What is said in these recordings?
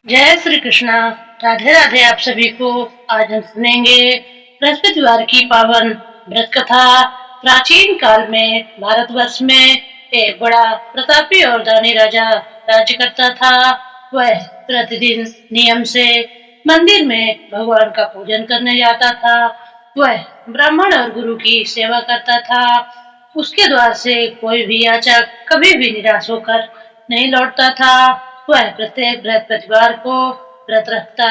जय श्री कृष्णा। राधे राधे। आप सभी को आज हम सुनेंगे बृहस्पतिवार की पावन व्रत कथा। प्राचीन काल में भारतवर्ष में एक बड़ा प्रतापी और दानी राजा राज्य करता था। वह प्रतिदिन नियम से मंदिर में भगवान का पूजन करने जाता था। वह ब्राह्मण और गुरु की सेवा करता था। उसके द्वार से कोई भी याचक कभी भी निराश होकर नहीं लौटता था। वह प्रत्येक बृहस्पतिवार को व्रत रखता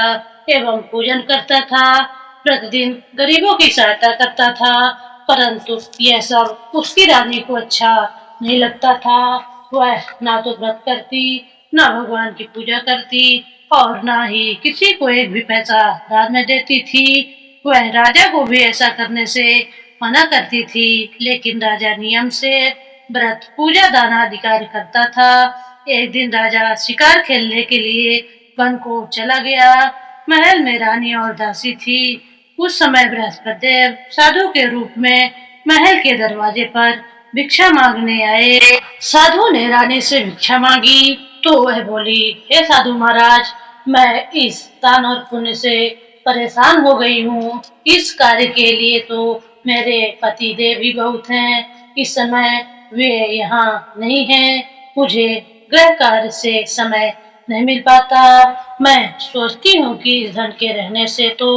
एवं पूजन करता था। प्रतिदिन गरीबों की सहायता करता था, परंतु यह सब उसकी रानी को अच्छा नहीं लगता था। वह ना तो व्रत करती, ना भगवान की पूजा करती और ना ही किसी को एक भी पैसा दान में देती थी। वह राजा को भी ऐसा करने से मना करती थी, लेकिन राजा नियम से व्रत पूजा दान आदि कार्य करता था। एक दिन राजा शिकार खेलने के लिए वन को चला गया। महल में रानी और दासी थी। उस समय बृहस्पति देव साधु के रूप में महल के दरवाजे पर भिक्षा मांगने आए। साधु ने रानी से भिक्षा मांगी तो वह बोली, हे साधु महाराज, मैं इस दान और पुण्य से परेशान हो गई हूँ। इस कार्य के लिए तो मेरे पति देव ही बहुत हैं। इस समय वे यहाँ नहीं हैं। मुझे गृह कार्य से समय नहीं मिल पाता। मैं सोचती हूँ कि इस धन के रहने से तो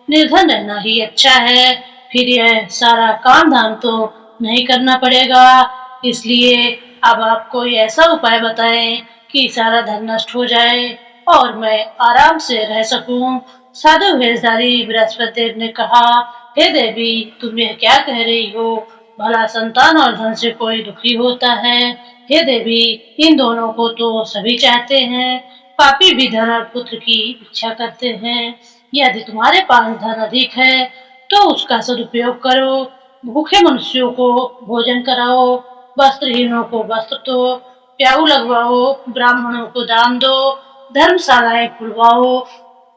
निर्धन रहना ही अच्छा है। फिर यह सारा काम धाम तो नहीं करना पड़ेगा। इसलिए अब आप कोई ऐसा उपाय बताएं कि सारा धन नष्ट हो जाए और मैं आराम से रह सकूं। साधु वेशधारी बृहस्पति देव ने कहा, हे देवी, तुम यह क्या कह रही हो? भला संतान और धन से कोई दुखी होता है? हे देवी, इन दोनों को तो सभी चाहते हैं। पापी भी धन और पुत्र की इच्छा करते हैं। यदि तुम्हारे पास धन अधिक है तो उसका सदुपयोग करो। भूखे मनुष्यों को भोजन कराओ, वस्त्रहीनों को वस्त्र दो, प्याऊ लगवाओ, ब्राह्मणों को दान दो, धर्मशालाएं खुलवाओ,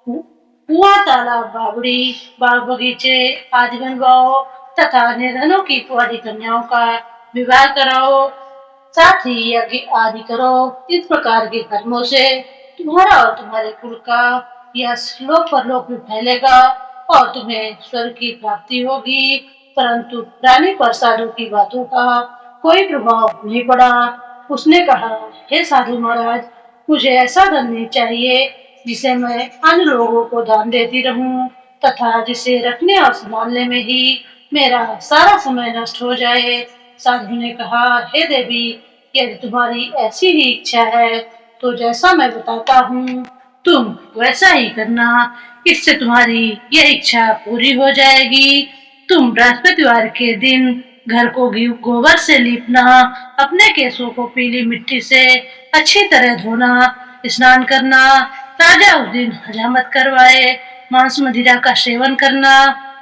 कुआं, तालाब, बावड़ी, बाग बगीचे आदि बनवाओ तथा निर्धनों की कुंवारी कन्याओं का विवाह कराओ। साथ ही यज्ञ आदि करो। इस प्रकार के कर्मों से तुम्हारा और तुम्हारे कुल का यश लोक परलोक में फैलेगा और तुम्हें स्वर्ग की प्राप्ति होगी। परंतु रानी पर साधु की बातों का कोई प्रभाव नहीं पड़ा। उसने कहा, हे साधु महाराज, मुझे ऐसा धन नहीं चाहिए जिसे मैं अन्य लोगों को दान देती रहूं तथा जिसे रखने और संभालने में ही मेरा सारा समय नष्ट हो जाए। साधु ने कहा, हे देवी, यदि तुम्हारी ऐसी ही इच्छा है तो जैसा मैं बताता हूँ तुम वैसा ही करना। इससे तुम्हारी यह इच्छा पूरी हो जाएगी। तुम बृहस्पतिवार के दिन घर को गोबर से लीपना, अपने केसों को पीली मिट्टी से अच्छी तरह धोना, स्नान करना, राजा उस दिन हजामत करवाए, मांस मदिरा का सेवन करना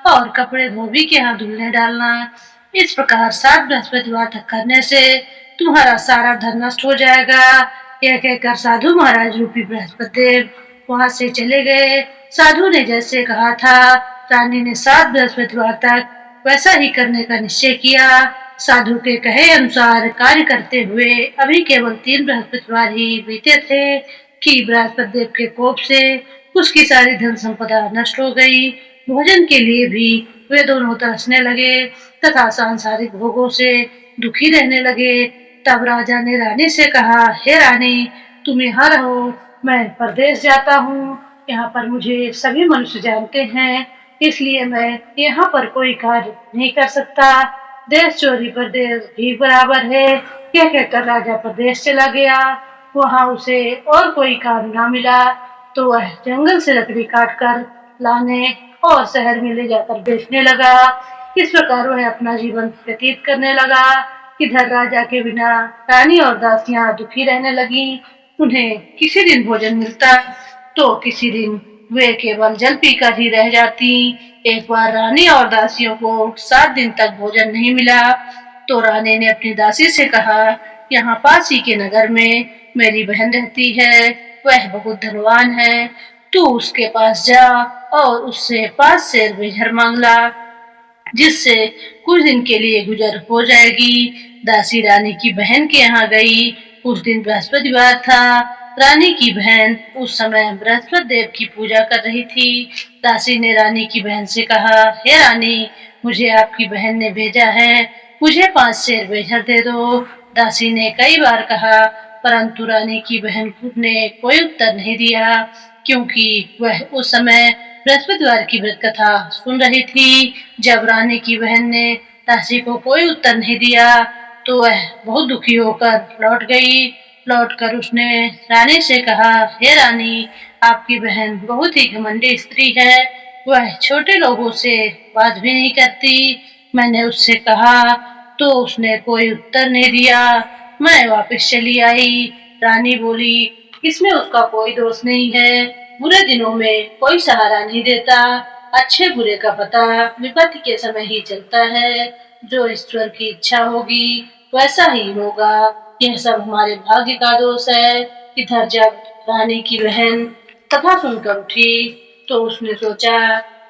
और कपड़े धोबी के यहाँ धुलने डालना। इस प्रकार 7 बृहस्पतिवार तक करने से तुम्हारा सारा धन नष्ट हो जाएगा। यह कहकर साधु महाराज रूपी बृहस्पति देव वहां से चले गए। साधु ने जैसे कहा था, रानी ने 7 बृहस्पतिवार तक वैसा ही करने का निश्चय किया। साधु के कहे अनुसार कार्य करते हुए अभी केवल 3 बृहस्पतिवार ही बीते थे कि बृहस्पति देव के कोप से उसकी सारी धन संपदा नष्ट हो गई। भोजन के लिए भी वे दोनों तरसने लगे तथा सांसारिक भोगों से दुखी रहने लगे। तब राजा ने रानी से कहा, हे रानी, तुम यहाँ रहो, मैं परदेश जाता हूँ। यहाँ पर मुझे सभी मनुष्य जानते हैं, इसलिए मैं यहाँ पर कोई कार्य नहीं कर सकता। देश चोरी परदेश भी बराबर है। यह कहकर राजा परदेश चला गया। वहाँ उसे और कोई काम न मिला तो वह जंगल से लकड़ी काट कर लाने और शहर में ले जाकर बेचने लगा। इस प्रकार वह अपना जीवन व्यतीत करने लगा। इधर राजा के बिना रानी और दासियां दुखी रहने लगी। उन्हें किसी दिन भोजन मिलता तो किसी दिन वे केवल जल पीकर ही रह जाती। एक बार रानी और दासियों को 7 दिन तक भोजन नहीं मिला तो रानी ने अपनी दासी से कहा, यहाँ पास ही के नगर में मेरी बहन रहती है, वह बहुत धनवान है। तू उसके पास जा और उससे 5 सेर बेझर मांग ला, जिससे कुछ दिन के लिए गुजर हो जाएगी। दासी रानी की बहन के यहाँ गई। उस दिन बृहस्पतिवार था। रानी की बहन उस समय बृहस्पति देव की पूजा कर रही थी। दासी ने रानी की बहन से कहा, हे रानी, मुझे आपकी बहन ने भेजा है, मुझे 5 शेर बेजर दे दो। दासी ने कई बार कहा, परंतु रानी की बहन ने कोई उत्तर नहीं दिया, क्योंकि वह उस समय बृहस्पतिवार की व्रत कथा सुन रही थी। जब रानी की बहन ने दासी को कोई उत्तर नहीं दिया, तो वह बहुत दुखी होकर लौट गई। लौटकर उसने रानी से कहा, हे रानी, आपकी बहन बहुत ही घमंडी स्त्री है, वह छोटे लोगों से बात भी नहीं करती। मैंने उससे कहा तो उसने कोई उत्तर नहीं दिया, मैं वापस चली आई। रानी बोली, इसमें उसका कोई दोष नहीं है, बुरे दिनों में कोई सहारा नहीं देता, अच्छे बुरे का पता विपत्ति के समय ही चलता है, जो ईश्वर की इच्छा होगी वैसा ही होगा, यह सब हमारे भाग्य का दोष है। इधर जब रानी की बहन कथा सुनकर उठी तो उसने सोचा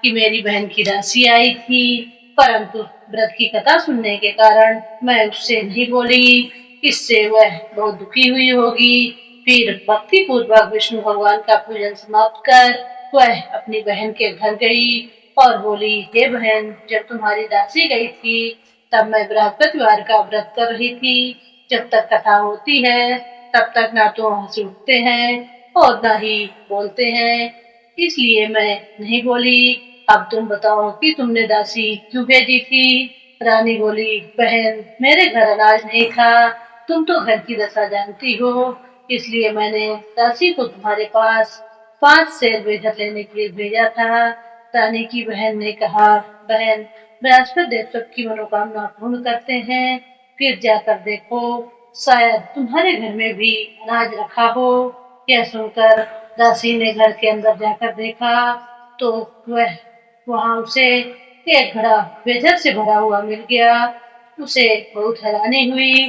कि मेरी बहन की दासी आई थी, परंतु व्रत की कथा सुनने के कारण मैं उससे नहीं बोली, इससे वह बहुत दुखी हुई होगी। फिर भक्ति पूर्वक विष्णु भगवान का पूजन समाप्त कर वह अपनी बहन के घर गई और बोली, हे बहन, जब तुम्हारी दासी गई थी तब मैं बृहस्पतिवार का व्रत कर रही थी। जब तक कथा होती है तब तक ना तो हंस उठते हैं और ना ही बोलते हैं, इसलिए मैं नहीं बोली। अब तुम बताओ कि तुमने दासी क्यों भेजी थी? रानी बोली, बहन, मेरे घर अनाज नहीं था, तुम तो घर की दशा जानती हो, इसलिए मैंने दासी को तुम्हारे पास 5 शेर बेघर लेने के लिए भेजा था। रानी की बहन ने कहा, बहन, बृहस्पति देव सबकी मनोकामना पूर्ण करते हैं, फिर जाकर देखो, शायद तुम्हारे घर में भी अनाज रखा हो। यह सुनकर दासी ने घर के अंदर जाकर देखा तो वह वहां उसे एक घड़ा बेजर से भरा हुआ मिल गया। उसे बहुत हैरानी हुई,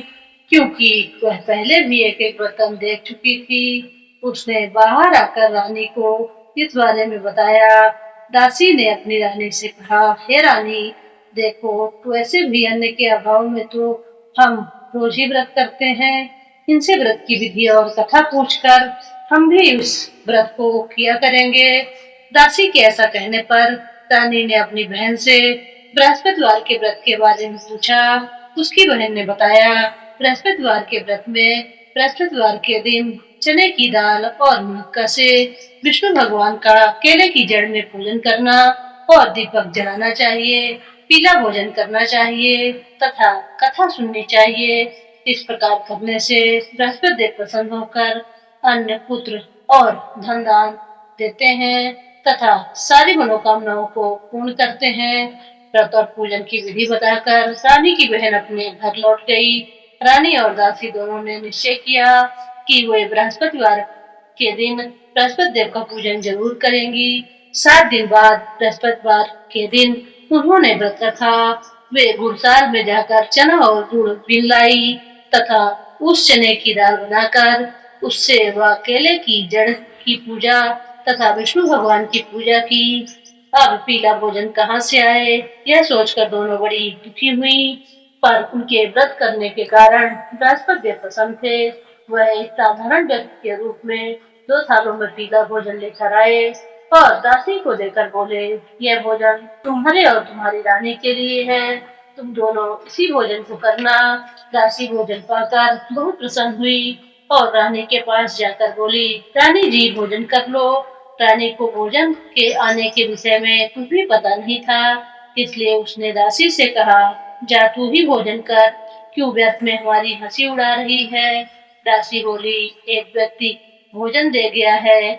क्योंकि वह पहले भी एक बर्तन देख चुकी थी। उसने बाहर आकर रानी को इस बारे में बताया। दासी ने अपनी रानी से कहा, हे रानी, देखो, वैसे भी अन्न के अभाव में तो हम रोज ही व्रत करते हैं, इनसे व्रत की विधि और कथा पूछकर हम भी उस व्रत को किया करेंगे। दासी के ऐसा कहने पर रानी ने अपनी बहन से बृहस्पतिवार के व्रत के बारे में पूछा। उसकी बहन ने बताया, बृहस्पतिवार के व्रत में बृहस्पतिवार के दिन चने की दाल और मुनक्का से विष्णु भगवान का केले की जड़ में पूजन करना और दीपक जलाना चाहिए, पीला भोजन करना चाहिए तथा कथा सुननी चाहिए। इस प्रकार करने से बृहस्पति देव प्रसन्न होकर अन्न, पुत्र और धन दान देते हैं तथा सारी मनोकामनाओं को पूर्ण करते हैं। व्रत और पूजन की विधि बताकर रानी की बहन अपने घर लौट गई। रानी और दासी दोनों ने निश्चय किया कि वे बृहस्पतिवार के दिन बृहस्पति देव का पूजन जरूर करेंगी। 7 दिन बाद बृहस्पतिवार के दिन उन्होंने व्रत रखा। वे गुड़साल में जाकर चना और गुड़ बीन लाई तथा उस चने की दाल बनाकर उससे व केले की जड़ की पूजा तथा विष्णु भगवान की पूजा की। अब पीला भोजन कहाँ से आए, यह सोचकर दोनों बड़ी दुखी हुई, पर उनके व्रत करने के कारण बृहस्पति देव प्रसन्न थे। वह एक साधारण व्यक्ति के रूप में 2 थालों में पीला भोजन लेकर आए और दासी को देकर बोले, यह भोजन तुम्हारे और तुम्हारी रानी के लिए है, तुम दोनों इसी भोजन को करना। दासी भोजन पाकर बहुत प्रसन्न हुई और रानी के पास जाकर बोली, रानी जी, भोजन कर लो। रानी को भोजन के आने के विषय में कुछ भी पता नहीं था, इसलिए उसने दासी से कहा, जा तू ही भोजन कर, क्यों व्यर्थ में हमारी हंसी उड़ा रही है। दासी बोली, एक व्यक्ति भोजन दे गया है।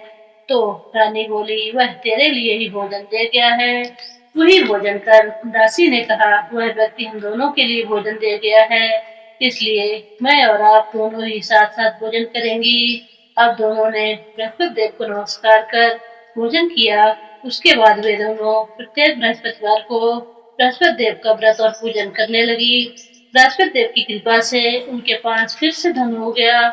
तो रानी बोली, वह तेरे लिए ही भोजन दे गया है, तू ही भोजन कर। दासी ने कहा, वह व्यक्ति हम दोनों के लिए भोजन दे गया है, इसलिए मैं और आप दोनों ही साथ साथ भोजन करेंगी। अब दोनों ने बृहस्पति देव को नमस्कार कर भोजन किया। उसके बाद वे दोनों प्रत्येक बृहस्पतिवार को बृहस्पति देव का व्रत और पूजन करने लगी। बृहस्पति देव की कृपा से उनके पास फिर से धन हो गया,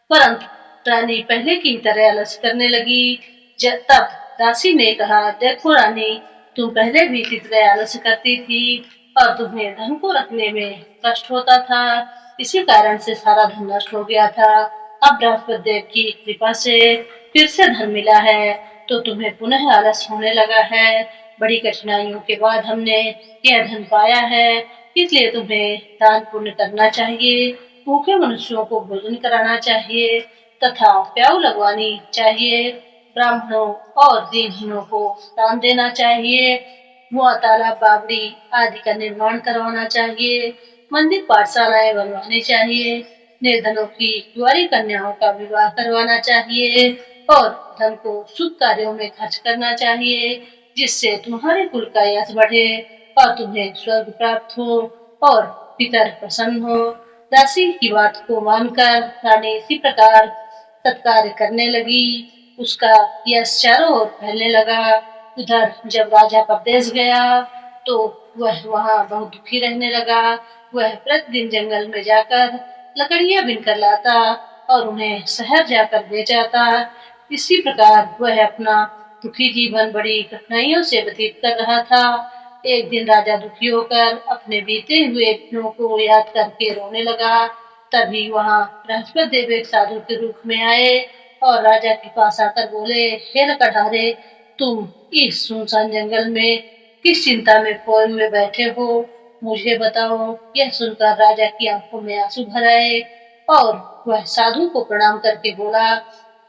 परंतु रानी पहले की तरह आलस्य करने लगी। तब दासी ने कहा, देखो रानी, तुम पहले भी इसी तरह आलस्य करती थी और तुम्हें धन को रखने में कष्ट होता था, इसी कारण से सारा धन नष्ट हो गया था। अब बृहस्पति देव की कृपा से फिर से धन मिला है, तो तुम्हें पुनः आलस होने लगा है। बड़ी कठिनाइयों के बाद हमने यह धन पाया है, इसलिए तुम्हें दान पुण्य करना चाहिए, भूखे मनुष्यों को भोजन कराना चाहिए तथा प्याऊ लगवानी चाहिए, ब्राह्मणों और दीनहीनों को दान देना चाहिए, कुआं तालाब बावड़ी आदि का निर्माण करवाना चाहिए, मंदिर पाठशालाएं बनवानी चाहिए, निर्धनों की कुंवारी कन्याओं का विवाह करवाना चाहिए और धन को शुभ कार्यों में खर्च करना चाहिए, जिससे तुम्हारे कुल का यश बढ़े और तुम्हें स्वर्ग प्राप्त हो और पितर प्रसन्न हो। दासी की बात को मानकर रानी इसी प्रकार सत्कार्य करने लगी। उसका यश चारों ओर फैलने लगा। उधर जब राजा परदेश गया तो वह वहाँ बहुत दुखी रहने लगा। वह प्रतिदिन जंगल में जाकर लकड़ियां बिनकर लाता और उन्हें शहर जाकर बेचाता। इसी प्रकार वह अपना दुखी जीवन बड़ी कठिनाइयों से व्यतीत कर रहा था। एक दिन राजा दुखी होकर अपने बीते हुए दिनों को याद करके रोने लगा। तभी वहाँ बृहस्पति देव एक साधु के रूप में आए और राजा के पास आकर बोले, हे लकड़हारे, तुम इस सुनसान जंगल में किस चिंता में खोए हुए बैठे हो, मुझे बताओ। यह सुनकर राजा की आंखों में आंसू भर आए और वह साधु को प्रणाम करके बोला,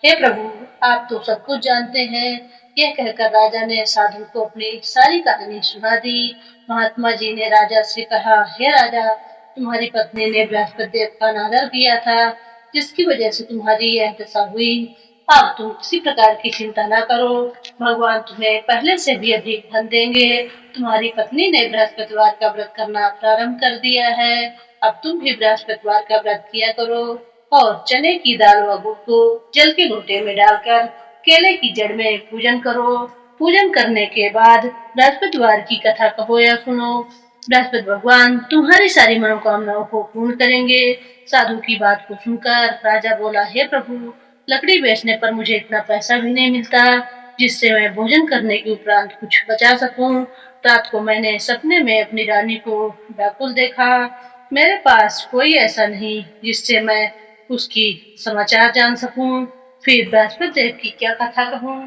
हे प्रभु, आप तो सब कुछ जानते हैं। यह कहकर राजा ने साधु को अपनी सारी कहानी सुना दी। महात्मा जी ने राजा से कहा, हे राजा, तुम्हारी पत्नी ने बृहस्पति देव का अनादर किया था, जिसकी वजह से तुम्हारी यह दशा हुई। अब तुम किसी प्रकार की चिंता न करो, भगवान तुम्हें पहले से भी अधिक धन देंगे। तुम्हारी पत्नी ने बृहस्पतिवार का व्रत करना प्रारंभ कर दिया है। अब तुम भी बृहस्पतिवार का व्रत किया करो और चने की दाल व गुड़ को जल के लोटे में डालकर केले की जड़ में पूजन करो। पूजन करने के बाद बृहस्पतिवार की कथा कहो या सुनो। बृहस्पति भगवान तुम्हारी सारी मनोकामनाओं को पूर्ण करेंगे। साधु की बात को सुनकर राजा बोला, हे प्रभु, लकड़ी बेचने पर मुझे इतना पैसा भी नहीं मिलता जिससे मैं भोजन करने के उपरांत कुछ बचा सकूं। रात को मैंने सपने में अपनी रानी को व्याकुल देखा। मेरे पास कोई ऐसा नहीं जिससे मैं उसकी समाचार जान सकूं। फिर बृहस्पति देव की क्या कथा कहूं,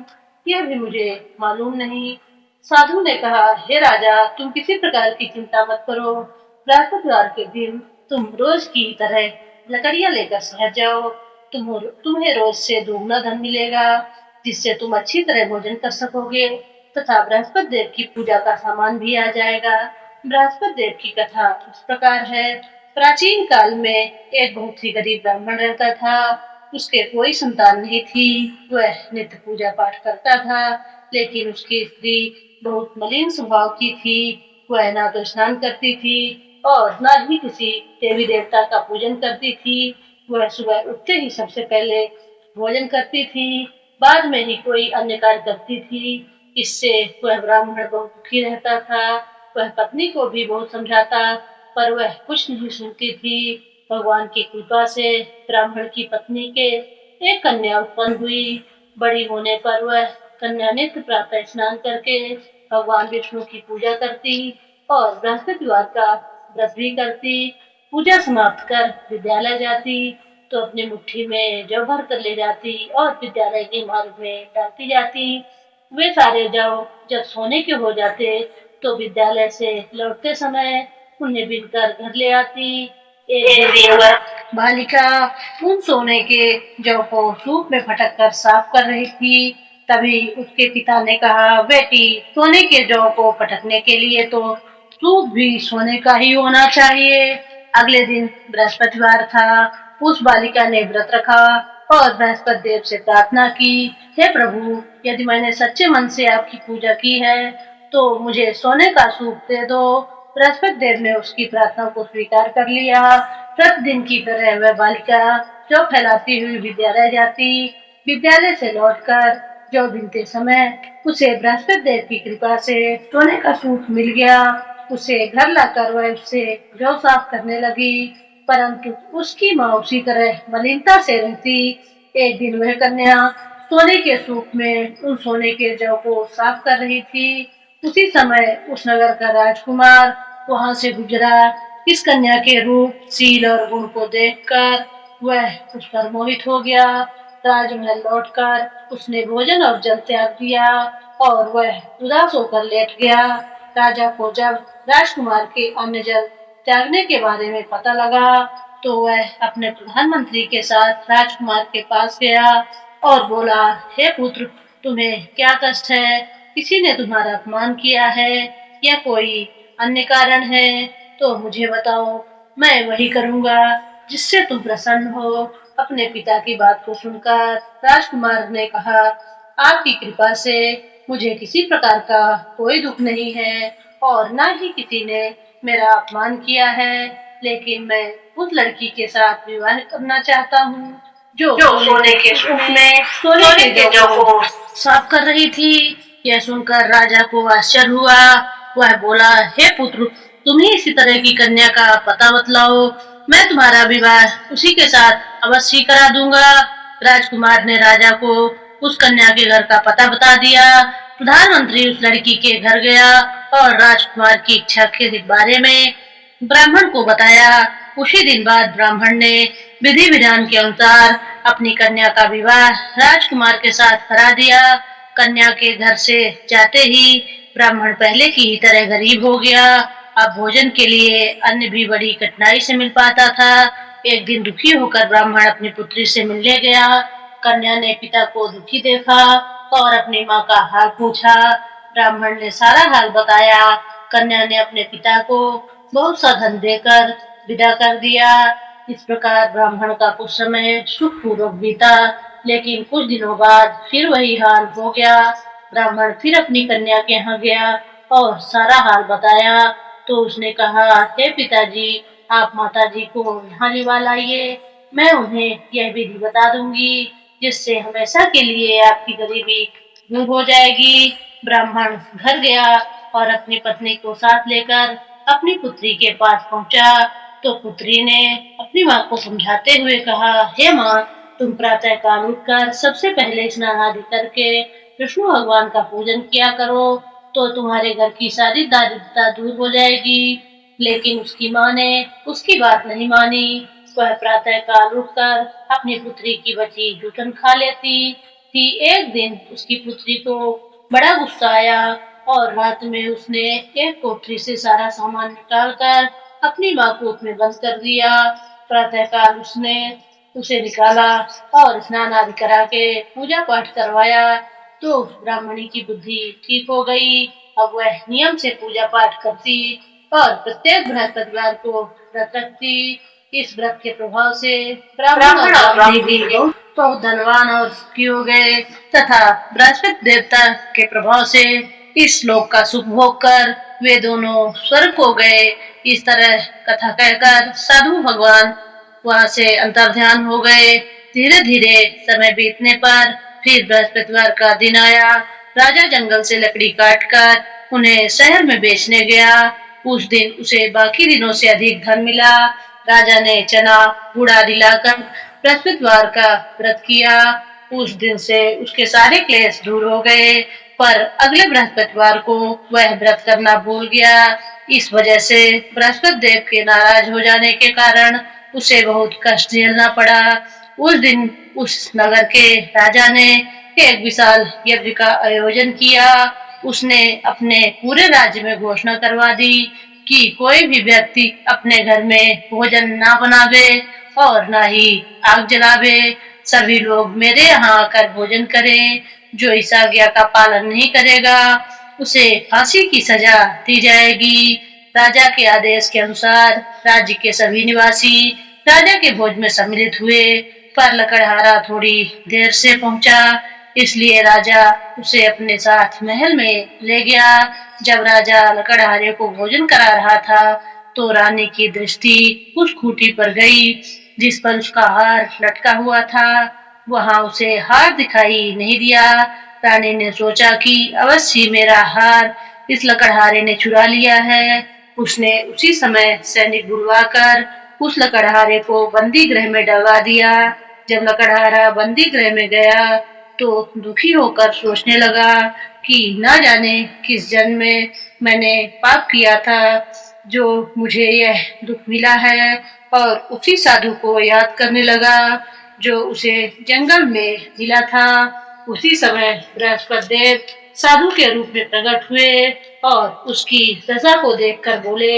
यह भी मुझे मालूम नहीं। साधु ने कहा, हे राजा, तुम किसी प्रकार की चिंता मत करो। बृहस्पतिवार के दिन तुम रोज की तरह लकड़ियां लेकर शहर जाओ। तुम्हें रोज से दोगुना धन मिलेगा, जिससे तुम अच्छी तरह भोजन कर सकोगे तथा बृहस्पति देव की पूजा का सामान भी आ जाएगा। बृहस्पति देव की कथा इस प्रकार है। प्राचीन काल में एक बहुत ही गरीब ब्राह्मण रहता था। उसके कोई संतान नहीं थी। वह नित्य पूजा पाठ करता था, लेकिन उसकी स्त्री बहुत मलिन स्वभाव की थी। वह ना तो स्नान करती थी और न ही किसी देवी देवता का पूजन करती थी। वह सुबह उठते ही सबसे पहले भोजन करती थी, बाद में ही कोई अन्य कार्य करती थी। इससे वह ब्राह्मण बहुत दुखी रहता था। वह पत्नी को भी बहुत समझाता, पर वह कुछ नहीं सुनती थी। भगवान की कृपा से ब्राह्मण की पत्नी के एक कन्या उत्पन्न हुई। बड़ी होने पर वह कन्या नित्य प्रातः स्नान करके भगवान विष्णु की पूजा करती और बृहस्पतिवार का व्रत भी करती। पूजा समाप्त कर विद्यालय जाती तो अपनी मुट्ठी में जौ भर कर ले जाती और विद्यालय के मार्ग में डालती जाती। वे सारे जौ जब सोने के हो जाते तो विद्यालय से लौटते समय उन्हें बीनकर घर ले आती। एक दिन वह बालिका उन सोने के जौ को सूप में फटक कर साफ कर रही थी। तभी उसके पिता ने कहा, बेटी, सोने के जौ को फटकने के लिए तो सूप भी सोने का ही होना चाहिए। अगले दिन बृहस्पतिवार था। उस बालिका ने व्रत रखा और बृहस्पति देव से प्रार्थना की, हे प्रभु, यदि मैंने सच्चे मन से आपकी पूजा की है तो मुझे सोने का सूप दे दो। बृहस्पति देव ने उसकी प्रार्थना को स्वीकार कर लिया। प्रतिदिन की तरह वह बालिका जौ फैलाती हुई विद्यालय जाती। विद्यालय से लौटकर जौ बीनते समय उसे बृहस्पति देव की कृपा से सोने का सूप मिल गया। उसे घर लाकर वह उससे जौ साफ करने लगी, परंतु उसकी माँ उसी तरह मलिनता से रहती। एक दिन वह कन्या सोने के सूप में उन सोने के जौ को साफ कर रही थी। उसी समय उस नगर का राजकुमार वहां से गुजरा। इस कन्या के रूप, सील और गुण को देखकर वह उस पर मोहित हो गया। राजमहल लौटकर उसने भोजन और जल त्याग दिया और वह उदास होकर लेट गया। राजा को जब राजकुमार के अन्य जल त्यागने के बारे में पता लगा तो वह अपने प्रधानमंत्री के साथ राजकुमार के पास गया और बोला, हे पुत्र, तुम्हें क्या कष्ट है? किसी ने तुम्हारा अपमान किया है या कोई अन्य कारण है तो मुझे बताओ, मैं वही करूँगा जिससे तुम प्रसन्न हो। अपने पिता की बात को सुनकर राजकुमार ने कहा, आपकी कृपा से मुझे किसी प्रकार का कोई दुख नहीं है और न ही किसी ने मेरा अपमान किया है, लेकिन मैं उस लड़की के साथ विवाह करना चाहता हूँ जो सोने के सूप में सोने के जौ को साफ कर रही थी। यह सुनकर राजा को आश्चर्य हुआ। वह बोला, हे पुत्र, तुम ही इसी तरह की कन्या का पता बतलाओ, मैं तुम्हारा विवाह उसी के साथ अवश्य करा दूंगा। राजकुमार ने राजा को उस कन्या के घर का पता बता दिया। प्रधानमंत्री उस लड़की के घर गया और राजकुमार की इच्छा के बारे में ब्राह्मण को बताया। उसी दिन बाद ब्राह्मण ने विधि विधान के अनुसार अपनी कन्या का विवाह राजकुमार के साथ करा दिया। कन्या के घर से जाते ही ब्राह्मण पहले की ही तरह गरीब हो गया। अब भोजन के लिए अन्न भी बड़ी कठिनाई से मिल पाता था। एक दिन दुखी होकर ब्राह्मण अपनी पुत्री से मिलने गया। कन्या ने पिता को दुखी देखा और अपनी माँ का हाल पूछा। ब्राह्मण ने सारा हाल बताया। कन्या ने अपने पिता को बहुत सा धन देकर विदा कर दिया। इस प्रकार ब्राह्मण का कुछ समय सुखपूर्वक बीता, लेकिन कुछ दिनों बाद फिर वही हाल हो गया। ब्राह्मण फिर अपनी कन्या के यहाँ गया और सारा हाल बताया तो उसने कहा, हे पिताजी, आप माताजी को यहाँ लिवा लाइए, मैं उन्हें यह विधि बता दूंगी जिससे हमेशा के लिए आपकी गरीबी दूर हो जाएगी। ब्राह्मण घर गया और अपनी पत्नी को साथ लेकर अपनी पुत्री के पास पहुंचा तो पुत्री ने अपनी माँ को समझाते हुए कहा, हे माँ, तुम प्रातः काल उठकर सबसे पहले स्नान आदि करके विष्णु भगवान का पूजन किया करो तो तुम्हारे घर की सारी दारिद्रता दूर हो जाएगी। लेकिन उसकी माँ ने उसकी बात नहीं मानी। वह प्रातः काल उठकर अपनी पुत्री की बची जूठन खा लेती थी। एक दिन उसकी पुत्री को बड़ा गुस्सा आया और रात में उसने एक कोठरी से सारा सामान निकालकर अपनी माँ को उसमें बंद कर दिया। प्रातःकाल उसने उसे निकाला और स्नान आदि करा के पूजा पाठ करवाया तो उस ब्राह्मणी की बुद्धि ठीक हो गई। अब वह नियम से पूजा पाठ करती और प्रत्येक बृहस्पतिवार को व्रत रखती। इस व्रत के प्रभाव से ब्राह्मण और ब्राह्मणी बहुत धनवान और सुखी हो गए तथा बृहस्पति देवता के प्रभाव से इस श्लोक का सुख भोग कर वे दोनों स्वर्ग को गए। इस तरह कथा कहकर साधु भगवान वहां से अंतर्ध्यान हो गए। धीरे धीरे समय बीतने पर फिर बृहस्पतिवार का दिन आया। राजा जंगल से लकड़ी काटकर उन्हें शहर में बेचने गया। उस दिन उसे बाकी दिनों से अधिक धन मिला। राजा ने चना गुड़ आदि लाकर बृहस्पतिवार का व्रत किया। उस दिन से उसके सारे क्लेश दूर हो गए, पर अगले बृहस्पतिवार को वह व्रत करना भूल गया। इस वजह से बृहस्पति देव के नाराज हो जाने के कारण उसे बहुत कष्ट झेलना पड़ा। उस दिन उस नगर के राजा ने एक विशाल यज्ञ का आयोजन किया। उसने अपने पूरे राज्य में घोषणा करवा दी कि कोई भी व्यक्ति अपने घर में भोजन ना बनावे और ना ही आग जलावे। सभी लोग मेरे यहाँ आकर भोजन करें। जो इस आज्ञा का पालन नहीं करेगा उसे फांसी की सजा दी जाएगी। राजा के आदेश के अनुसार राज्य के सभी निवासी राजा के भोज में सम्मिलित हुए, पर लकड़हारा थोड़ी देर से पहुंचा, इसलिए राजा उसे अपने साथ महल में ले गया। जब राजा लकड़हारे को भोजन करा रहा था तो रानी की दृष्टि उस खूंटी पर गई जिस पर उसका हार लटका हुआ था। वहां उसे हार दिखाई नहीं दिया। रानी ने सोचा कि अवश्य मेरा हार इस लकड़हारे ने चुरा लिया है। उसने उसी समय सैनिक बुलवाकर उस लकड़हारे को बंदी गृह में डलवा दिया। जब लकड़हारा बंदी गृह में गया तो दुखी होकर सोचने लगा कि न जाने किस जन्म में मैंने पाप किया था जो मुझे यह दुख मिला है और उसी साधु को याद करने लगा जो उसे जंगल में मिला था। उसी समय बृहस्पति देव साधु के रूप में प्रकट हुए और उसकी दशा को देखकर बोले,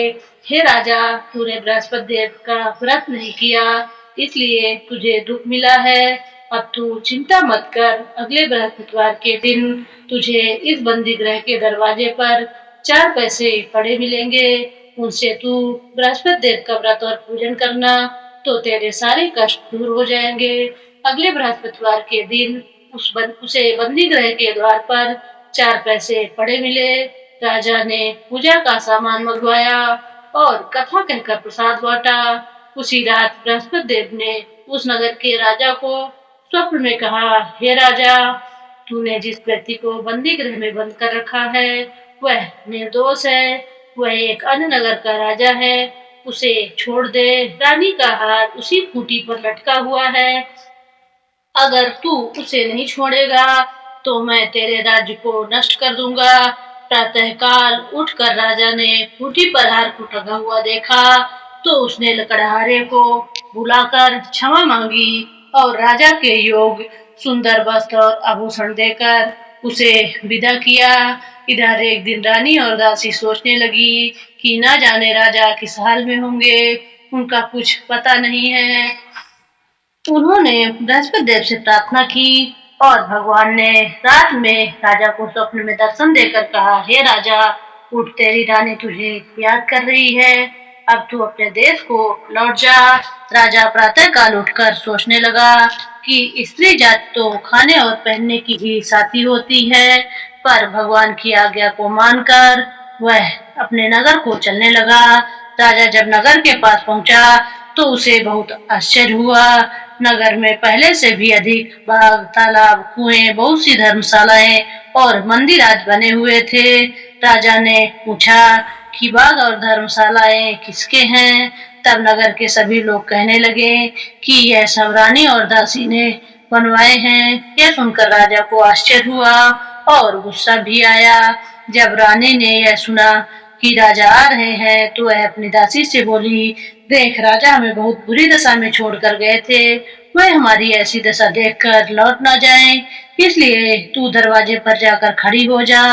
हे राजा, तूने बृहस्पति देव का व्रत नहीं किया, इसलिए तुझे दुख मिला है। अब तू चिंता मत कर, अगले बृहस्पतिवार के दिन तुझे इस बंदी गृह के दरवाजे पर 4 पैसे पड़े मिलेंगे। उनसे तू बृहस्पति देव का व्रत और पूजन करना, तो तेरे सारे कष्ट दूर हो जाएंगे। अगले बृहस्पतिवार के दिन उसे बंदी गृह के द्वार पर 4 पैसे पड़े मिले। राजा ने पूजा का सामान मंगवाया और कथा कहकर प्रसाद बांटा। उसी रात बृहस्पति देव ने उस नगर के राजा को स्वप्न में कहा, हे राजा, तूने जिस व्यक्ति को बंदी गृह में बंद कर रखा है वह निर्दोष है। वह एक अन्य नगर का राजा है, उसे छोड़ दे। रानी का हार उसी खूंटी पर लटका हुआ है। अगर तू उसे नहीं छोड़ेगा तो मैं तेरे राज्य को नष्ट कर दूंगा। प्रातःकाल उठकर राजा ने खूंटी पर हार को टंगा हुआ देखा तो उसने लकड़हारे को बुलाकर क्षमा मांगी और राजा के योग सुंदर वस्त्र और आभूषण देकर उसे विदा किया। इधर एक दिन रानी और दासी सोचने लगी कि ना जाने राजा किस हाल में होंगे, उनका कुछ पता नहीं है। उन्होंने बृहस्पति देव से प्रार्थना की और भगवान ने रात में राजा को स्वप्न में दर्शन देकर कहा, हे राजा, उठ, तेरी रानी तुझे याद कर रही है, अब तू अपने देश को लौट जा। राजा प्रातःकाल उठकर सोचने लगा कि स्त्री जात तो खाने और पहनने की ही साथी होती है, पर भगवान की आज्ञा को मानकर वह अपने नगर को चलने लगा। राजा जब नगर के पास पहुंचा तो उसे बहुत आश्चर्य हुआ। नगर में पहले से भी अधिक बाग, तालाब, कुएं, बहुत सी धर्मशालाएं और मंदिर आज बने हुए थे। राजा ने पूछा कि बाग और धर्मशालाएं किसके हैं? तब नगर के सभी लोग कहने लगे कि यह सब रानी और दासी ने बनवाए हैं। यह सुनकर राजा को आश्चर्य हुआ और गुस्सा भी आया। जब रानी ने यह सुना कि राजा आ रहे हैं तो वह अपनी दासी से बोली, देख, राजा हमें बहुत बुरी दशा में छोड़कर गए थे, वह हमारी ऐसी दशा देखकर लौट ना जाएं, इसलिए तू दरवाजे पर जाकर खड़ी हो जा।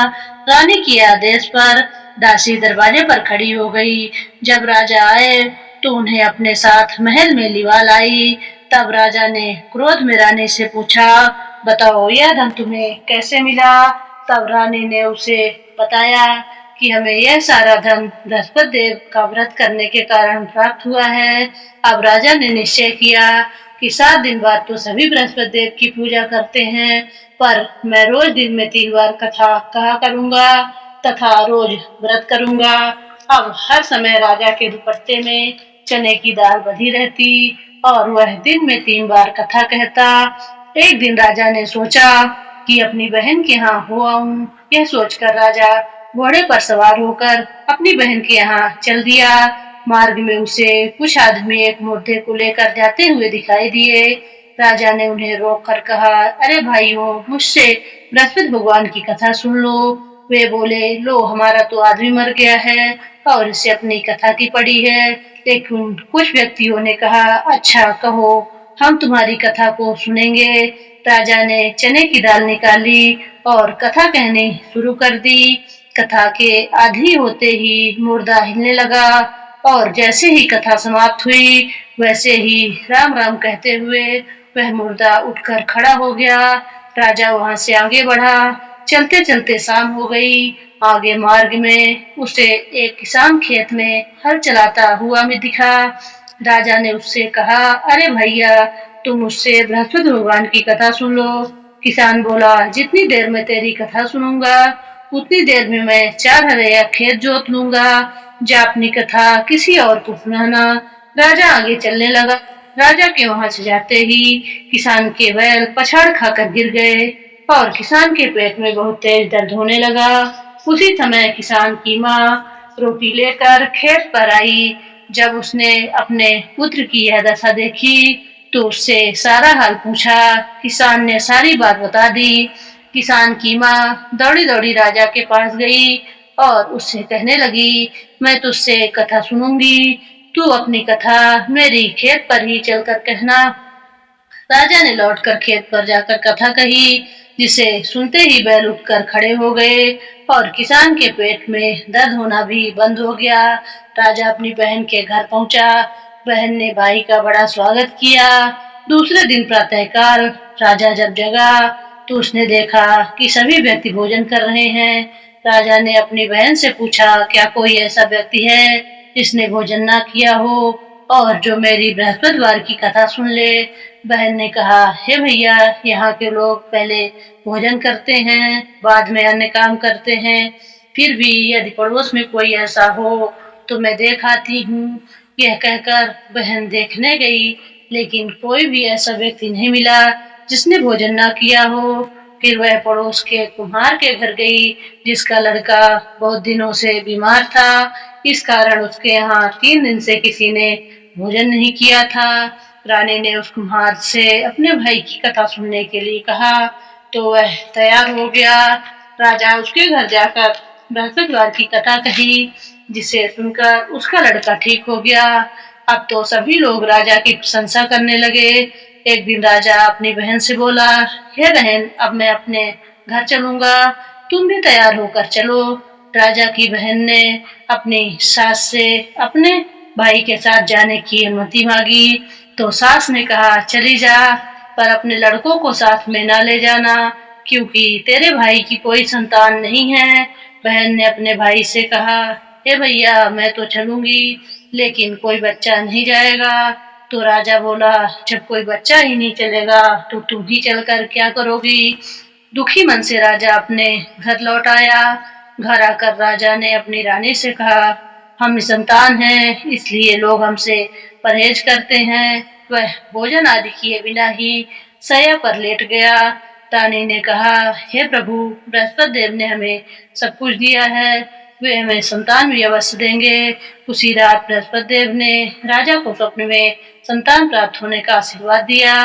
रानी के आदेश पर दासी दरवाजे पर खड़ी हो गई। जब राजा आए तो उन्हें अपने साथ महल में लिवा लाई। तब राजा ने क्रोध में रानी से पूछा, बताओ यह धन तुम्हें कैसे मिला? तब रानी ने उसे बताया कि हमें यह सारा धन बृहस्पति देव का व्रत करने के कारण प्राप्त हुआ है। अब राजा ने निश्चय किया कि 7 दिन बाद तो सभी बृहस्पति देव की पूजा करते हैं, पर मैं रोज दिन में 3 बार कथा कहा करूंगा तथा रोज व्रत करूंगा। अब हर समय राजा के दुपट्टे में चने की दाल बंधी रहती और वह दिन में 3 बार कथा कहता। एक दिन राजा ने सोचा कि अपनी बहन के यहाँ हो आऊं। यह सोचकर राजा घोड़े पर सवार होकर अपनी बहन के यहाँ चल दिया। मार्ग में उसे कुछ आदमी एक मुर्दे को लेकर जाते हुए दिखाई दिए। राजा ने उन्हें रोककर कहा, अरे भाइयों, मुझसे बृहस्पति भगवान की कथा सुन लो। वे बोले, लो, हमारा तो आदमी मर गया है और इसे अपनी कथा की पड़ी है। लेकिन कुछ व्यक्तियों ने कहा, अच्छा कहो, हम तुम्हारी कथा को सुनेंगे। राजा ने चने की दाल निकाली और कथा कहनी शुरू कर दी। कथा के आधी होते ही मुर्दा हिलने लगा और जैसे ही कथा समाप्त हुई वैसे ही राम राम कहते हुए वह मुर्दा उठकर खड़ा हो गया। राजा वहां से आगे बढ़ा। चलते चलते शाम हो गई। आगे मार्ग में उसे एक किसान खेत में हल चलाता हुआ में दिखा। राजा ने उससे कहा, अरे भैया, तुम मुझसे बृहस्पति भगवान की कथा सुन लो। किसान बोला, जितनी देर में तेरी कथा सुनूंगा उतनी देर में मैं 4 हरैया खेत जोत लूंगा। जा अपनी कथा किसी और को सुनाना। राजा आगे चलने लगा। राजा के वहां से जाते ही किसान के बैल पछाड़ खाकर गिर गए और किसान के पेट में बहुत तेज दर्द होने लगा। उसी समय किसान की माँ रोटी लेकर खेत पर आई। जब उसने अपने पुत्र की यह दशा देखी तो उससे सारा हाल पूछा। किसान ने सारी बात बता दी। किसान की माँ दौड़ी दौड़ी राजा के पास गई और उससे कहने लगी, मैं तुझसे कथा सुनूंगी, तू अपनी कथा मेरी खेत पर ही चलकर कहना। राजा ने लौटकर खेत पर जाकर कथा कही, जिसे सुनते ही बैल उठकर खड़े हो गए और किसान के पेट में दर्द होना भी बंद हो गया। राजा अपनी बहन के घर पहुंचा। बहन ने भाई का बड़ा स्वागत किया। दूसरे दिन प्रातःकाल राजा जब जगा तो उसने देखा कि सभी व्यक्ति भोजन कर रहे हैं। राजा ने अपनी बहन से पूछा, क्या कोई ऐसा व्यक्ति है जिसने भोजन ना किया हो और जो मेरी बृहस्पतिवार की कथा सुन ले। बहन ने कहा, हे भैया, यहाँ के लोग पहले भोजन करते हैं, बाद में अन्य काम करते हैं। फिर भी यदि पड़ोस में कोई ऐसा हो तो मैं देख आती हूँ। यह कहकर बहन देखने गई, लेकिन कोई भी ऐसा व्यक्ति नहीं मिला जिसने भोजन ना किया हो। फिर वह पड़ोस के कुम्हार के घर गई, जिसका लड़का बहुत दिनों से बीमार था। इस कारण उसके यहाँ 3 दिन से किसी ने भोजन नहीं किया था। रानी ने उस कुम्हार से अपने भाई की कथा सुनने के लिए कहा, तो वह तैयार हो गया। राजा उसके घर जाकर बृहस्पतिवार की कथा कही, जिसे सुनकर उसका लड़का ठीक हो गया। अब तो सभी लोग राजा की प्रशंसा करने लगे। एक दिन राजा अपनी बहन से बोला, हे बहन, अब मैं अपने घर चलूंगा, तुम भी तैयार होकर चलो। राजा की बहन ने अपनी सास से अपने भाई के साथ जाने की अनुमति मांगी, तो सास ने कहा, चली जा, पर अपने लड़कों को साथ में ना ले जाना, क्योंकि तेरे भाई की कोई संतान नहीं है। बहन ने अपने भाई से कहा, हे भैया, मैं तो चलूंगी, लेकिन कोई बच्चा नहीं जाएगा। तो राजा बोला, जब कोई बच्चा ही नहीं चलेगा तो तुम ही चलकर क्या करोगी। दुखी मन से राजा अपने घर लौट आया। घर आकर राजा ने अपनी रानी से कहा, हम संतान हैं, इसलिए लोग हमसे परहेज करते हैं। वह भोजन आदि किए बिना ही शैया पर लेट गया। रानी ने कहा, हे प्रभु, बृहस्पति देव ने हमें सब कुछ दिया है, वे हमें संतान भी अवश्य देंगे। उसी रात बृहस्पति देव ने राजा को स्वप्न में संतान प्राप्त होने का आशीर्वाद दिया।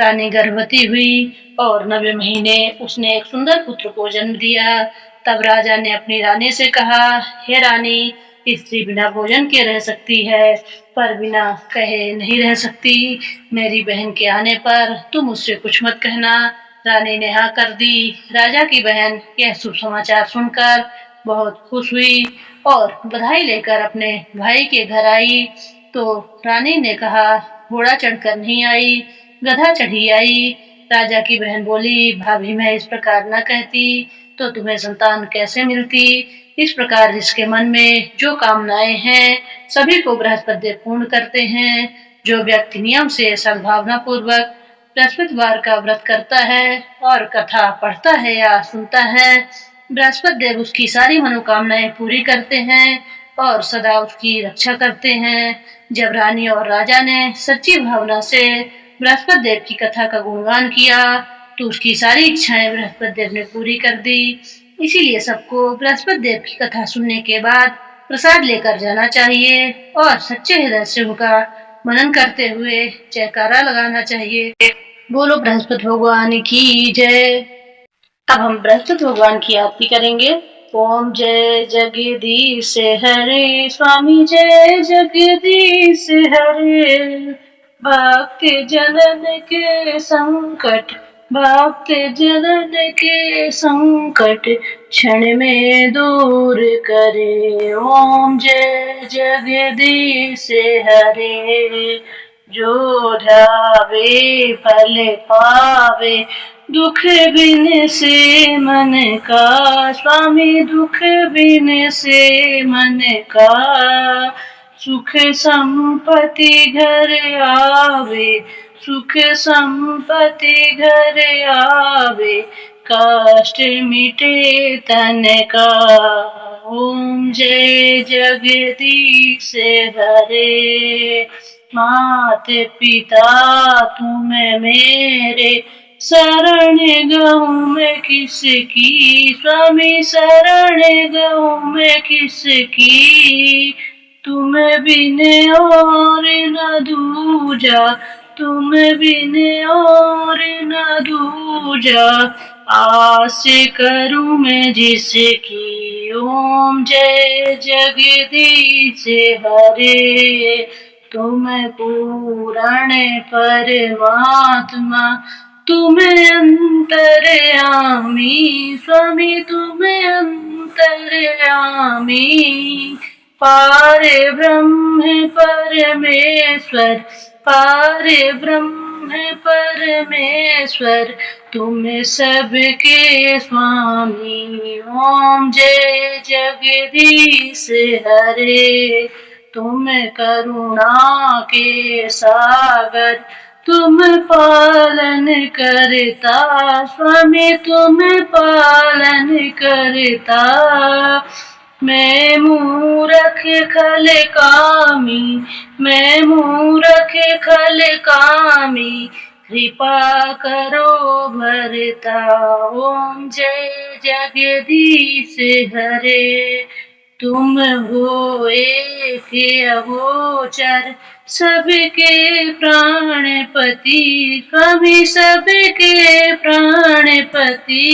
रानी गर्भवती हुई और 9वें महीने उसने एक सुंदर पुत्र को जन्म दिया। तब राजा ने अपनी रानी से कहा, हे रानी, स्त्री बिना भोजन के रह सकती है, पर बिना कहे नहीं रह सकती। मेरी बहन के आने पर तुम मुझसे कुछ मत कहना। रानी ने हाँ कर दी। राजा की बहन यह शुभ समाचार सुनकर बहुत खुश हुई और बधाई लेकर अपने भाई के घर आई। तो रानी ने कहा, घोड़ा चढ़कर नहीं आई, गधा चढ़ी आई। राजा की बहन बोली, भाभी, मैं इस प्रकार न कहती तो तुम्हें संतान कैसे मिलती। इस प्रकार जिसके मन में जो कामनाएं हैं सभी को बृहस्पति देव पूर्ण करते हैं। जो व्यक्ति नियम से सद्भावना पूर्वक बृहस्पतिवार का व्रत करता है और कथा पढ़ता है या सुनता है, बृहस्पति देव उसकी सारी मनोकामनाएं पूरी करते हैं और सदा उसकी रक्षा करते हैं। जब रानी और राजा ने सच्ची भावना से बृहस्पति देव की कथा का गुणगान किया तो उसकी सारी इच्छाएं बृहस्पति देव ने पूरी कर दी। इसीलिए सबको बृहस्पति देव की कथा सुनने के बाद प्रसाद लेकर जाना चाहिए और सच्चे हृदय से उनका मनन करते हुए जयकारा लगाना चाहिए। बोलो बृहस्पति भगवान की जय। अब हम बृहस्पति भगवान की आरती करेंगे। ओम जय जगदीश हरे स्वामी, जय जगदीश हरे। भक्त जनन के संकट, भक्त जनन के संकट क्षण में दूर करे। ओम जय जगदीश हरे। जो ध्यावे फल पावे, दुख बिन से मन का, स्वामी दुख बिन से मन का। सुख संपत्ति घर आवे, सुख संपत्ति घर आवे, कष्ट मिटे तन का। ओम जय जगदीश हरे। मात पिता तुम मेरे, शरण गहूँ मैं किसकी, स्वामी शरण गहूँ मैं किसकी। तुम बिन और न दूजा, तुम बिन और न दूजा, आस करूं मैं जिसकी। ओम जय जगदीश हरे। तुम पूर्ण परमात्मा, तुम अंतर्यामी स्वामी, तुम अंतर्यामी। पार ब्रह्म परमेश्वर, पार ब्रह्म परमेश्वर, तुम सबके स्वामी। ओम जय जगदीश हरे। तुम करुणा के सागर, तुम पालन करता स्वामी, तुम पालन करता। मैं मूरख खल कामी, मैं मूरख खल कामी, कृपा करो भरता। ओम जय जगदीश हरे। तुम हो एक अगोचर, सबके प्राणपति स्वामी, सबके प्राणपति।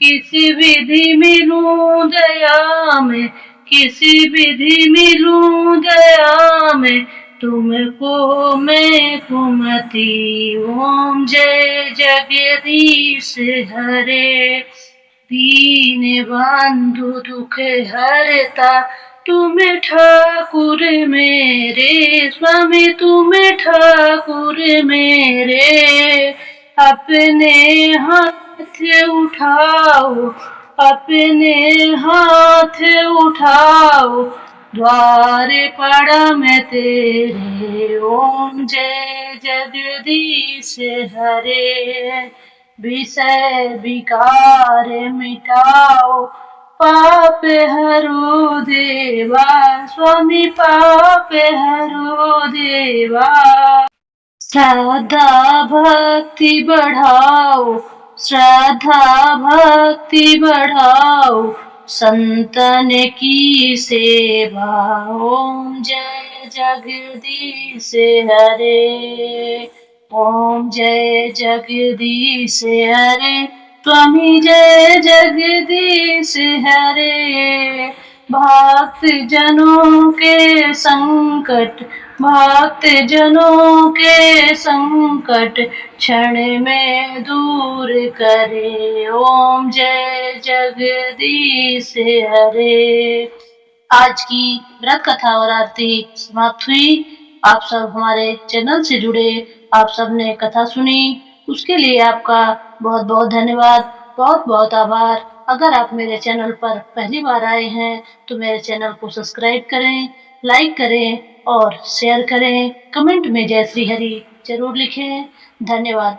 किस विधि मिलूं दया में, किस विधि मिलूं दया में, तुमको मैं कुमति। ओम जय जगदीश हरे। दीन बंधु दुख हरता, तुम ठाकुर मेरे स्वामी, तुम ठाकुर मेरे। अपने हाथ उठाओ, अपने हाथ उठाओ, द्वार पड़ा मैं तेरे। ओम जय जगदीश हरे। विषय विकार मिटाओ, पाप हरो देवा स्वामी, पाप हरो देवा। श्रद्धा भक्ति बढ़ाओ, श्रद्धा भक्ति बढ़ाओ, संतन की सेवा। ओम जय जगदीश हरे। ओम जय जगदीश हरे। स्वामी जय जगदीश हरे। भक्त जनों के संकट, भक्त जनों के संकट, क्षण में दूर करे। ओम जय जगदीश हरे। आज की व्रत कथा और आरती समाप्त हुई। आप सब हमारे चैनल से जुड़े, आप सबने कथा सुनी, उसके लिए आपका बहुत बहुत धन्यवाद, बहुत बहुत आभार। अगर आप मेरे चैनल पर पहली बार आए हैं तो मेरे चैनल को सब्सक्राइब करें, लाइक करें और शेयर करें। कमेंट में जय श्री हरि जरूर लिखें। धन्यवाद।